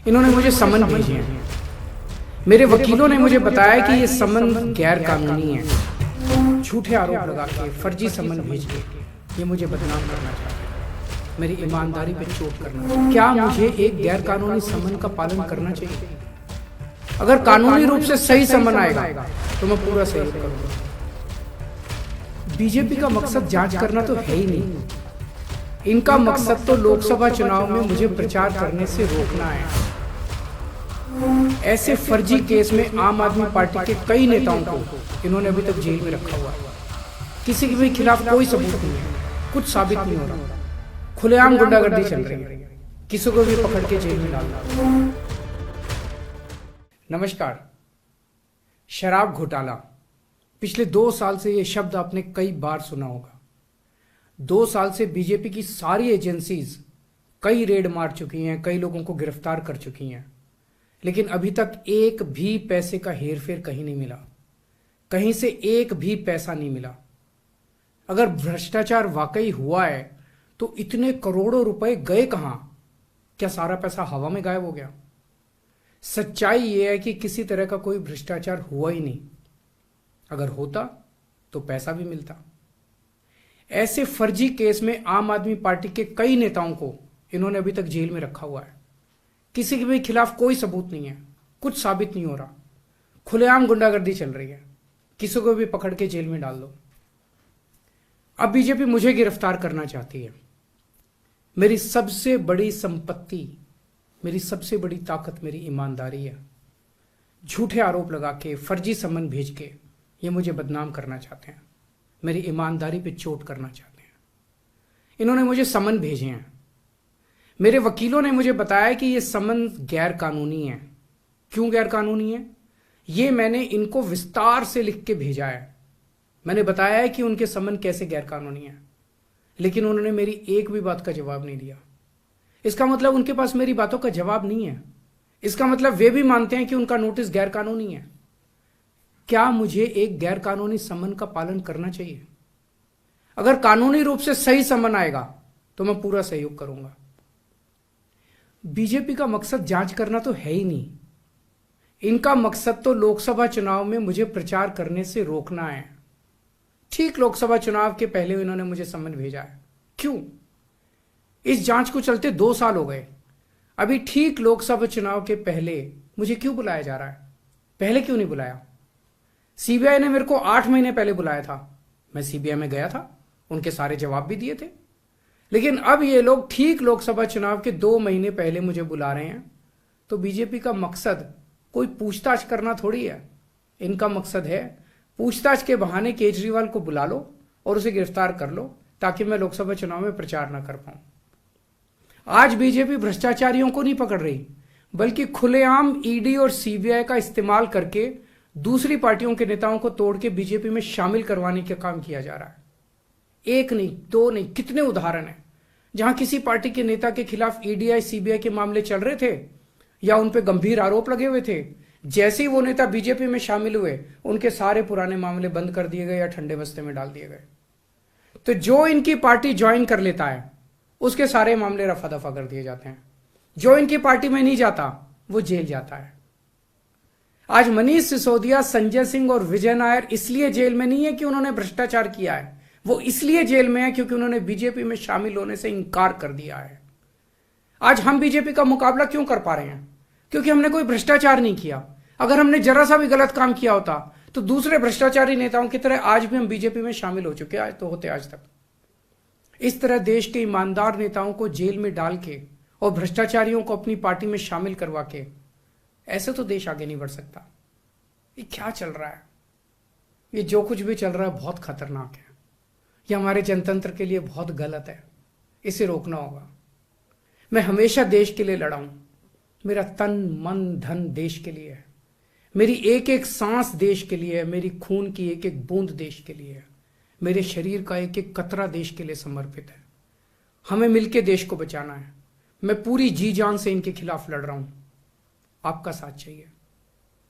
इन्होंने मुझे समन भेजे हैं। मेरे वकीलों ने मुझे बताया कि ये समन गैर कानूनी है। झूठे आरोप लगा के, फर्जी समन भेज के ये मुझे बदनाम करना चाहते हैं, मेरी ईमानदारी पे चोट करना। क्या मुझे एक गैर कानूनी समन का पालन करना चाहिए? अगर कानूनी रूप से सही समन आएगा तो मैं पूरा सहयोग करूंगा। बीजेपी का मकसद जांच करना तो है ही नहीं। इनका मकसद तो लोकसभा चुनाव में मुझे प्रचार करने से रोकना है। ऐसे फर्जी केस में आम आदमी पार्टी के कई नेताओं को इन्होंने अभी तक जेल में रखा हुआ है। किसी के भी खिलाफ कोई सबूत नहीं है, कुछ साबित नहीं हो रहा, खुलेआम गुंडागर्दी चल रही है, किसी को भी पकड़ के जेल में डाल रहा। नमस्कार। शराब घोटाला, पिछले 2 साल से यह शब्द आपने कई बार सुना होगा। 2 साल से बीजेपी की सारी एजेंसीज कई रेड मार चुकी हैं, कई लोगों को गिरफ्तार कर चुकी हैं, लेकिन अभी तक एक भी पैसे का हेरफेर कहीं नहीं मिला, कहीं से एक भी पैसा नहीं मिला। अगर भ्रष्टाचार वाकई हुआ है तो इतने करोड़ों रुपए गए कहां? क्या सारा पैसा हवा में गायब हो गया? सच्चाई यह है कि किसी तरह का कोई भ्रष्टाचार हुआ ही नहीं। अगर होता तो पैसा भी मिलता। ऐसे फर्जी केस में आम आदमी पार्टी के कई नेताओं को इन्होंने अभी तक जेल में रखा हुआ है। किसी के भी खिलाफ कोई सबूत नहीं है, कुछ साबित नहीं हो रहा, खुलेआम गुंडागर्दी चल रही है, किसी को भी पकड़ के जेल में डाल दो। अब बीजेपी मुझे गिरफ्तार करना चाहती है। मेरी सबसे बड़ी संपत्ति, मेरी सबसे बड़ी ताकत मेरी ईमानदारी है। झूठे आरोप लगा के, फर्जी समन भेज के ये मुझे बदनाम करना चाहते हैं, मेरी ईमानदारी पे चोट करना चाहते हैं। इन्होंने मुझे समन भेजे हैं। मेरे वकीलों ने मुझे बताया कि ये समन गैर कानूनी है। क्यों गैर कानूनी है? ये मैंने इनको विस्तार से लिख के भेजा है। मैंने बताया है कि उनके समन कैसे गैर कानूनी है, लेकिन उन्होंने मेरी एक भी बात का जवाब नहीं दिया। इसका मतलब उनके पास मेरी बातों का जवाब नहीं है। इसका मतलब वे भी मानते हैं कि उनका नोटिस गैर कानूनी है। क्या मुझे एक गैर कानूनी समन का पालन करना चाहिए? अगर कानूनी रूप से सही समन आएगा तो मैं पूरा सहयोग करूंगा। बीजेपी का मकसद जांच करना तो है ही नहीं। इनका मकसद तो लोकसभा चुनाव में मुझे प्रचार करने से रोकना है। ठीक लोकसभा चुनाव के पहले इन्होंने मुझे समन भेजा है। क्यों? इस जांच को चलते 2 साल हो गए। अभी ठीक लोकसभा चुनाव के पहले मुझे क्यों बुलाया जा रहा है? पहले क्यों नहीं बुलाया? सीबीआई ने मेरे को 8 महीने पहले बुलाया था। मैं सीबीआई में गया था, उनके सारे जवाब भी दिए थे। लेकिन अब ये लोग ठीक लोकसभा चुनाव के 2 महीने पहले मुझे बुला रहे हैं। तो बीजेपी का मकसद कोई पूछताछ करना थोड़ी है। इनका मकसद है पूछताछ के बहाने केजरीवाल को बुला लो और उसे गिरफ्तार कर लो, ताकि मैं लोकसभा चुनाव में प्रचार ना कर पाऊं। आज बीजेपी भ्रष्टाचारियों को नहीं पकड़ रही, बल्कि खुलेआम ईडी और सीबीआई का इस्तेमाल करके दूसरी पार्टियों के नेताओं को तोड़ के बीजेपी में शामिल करवाने का काम किया जा रहा है। एक नहीं, 2 नहीं, कितने उदाहरण हैं जहां किसी पार्टी के नेता के खिलाफ ईडीआई सीबीआई के मामले चल रहे थे या उन पे गंभीर आरोप लगे हुए थे। जैसे ही वो नेता बीजेपी में शामिल हुए, उनके सारे पुराने मामले बंद कर दिए गए या ठंडे बस्ते में डाल दिए गए। तो जो इनकी पार्टी ज्वाइन कर लेता है उसके सारे मामले रफा दफा कर दिए जाते हैं। जो इनकी पार्टी में नहीं जाता वो जेल जाता है। आज मनीष सिसोदिया, संजय सिंह और विजय नायर इसलिए जेल में नहीं है कि उन्होंने भ्रष्टाचार किया है, वो इसलिए जेल में है क्योंकि उन्होंने बीजेपी में शामिल होने से इंकार कर दिया है। आज हम बीजेपी का मुकाबला क्यों कर पा रहे हैं? क्योंकि हमने कोई भ्रष्टाचार नहीं किया। अगर हमने जरा सा भी गलत काम किया होता तो दूसरे भ्रष्टाचारी नेताओं की तरह आज भी हम बीजेपी में शामिल हो चुके आज तो होते आज तक। इस तरह देश के ईमानदार नेताओं को जेल में डाल के और भ्रष्टाचारियों को अपनी पार्टी में शामिल करवा के ऐसे तो देश आगे नहीं बढ़ सकता। ये क्या चल रहा है? ये जो कुछ भी चल रहा है बहुत खतरनाक है। ये हमारे जनतंत्र के लिए बहुत गलत है। इसे रोकना होगा। मैं हमेशा देश के लिए लड़ा हूं। मेरा तन मन धन देश के लिए है। मेरी एक एक सांस देश के लिए है। मेरी खून की एक एक बूंद देश के लिए है। मेरे शरीर का एक एक कतरा देश के लिए समर्पित है। हमें मिलकर देश को बचाना है। मैं पूरी जी जान से इनके खिलाफ लड़ रहा हूं। आपका साथ चाहिए।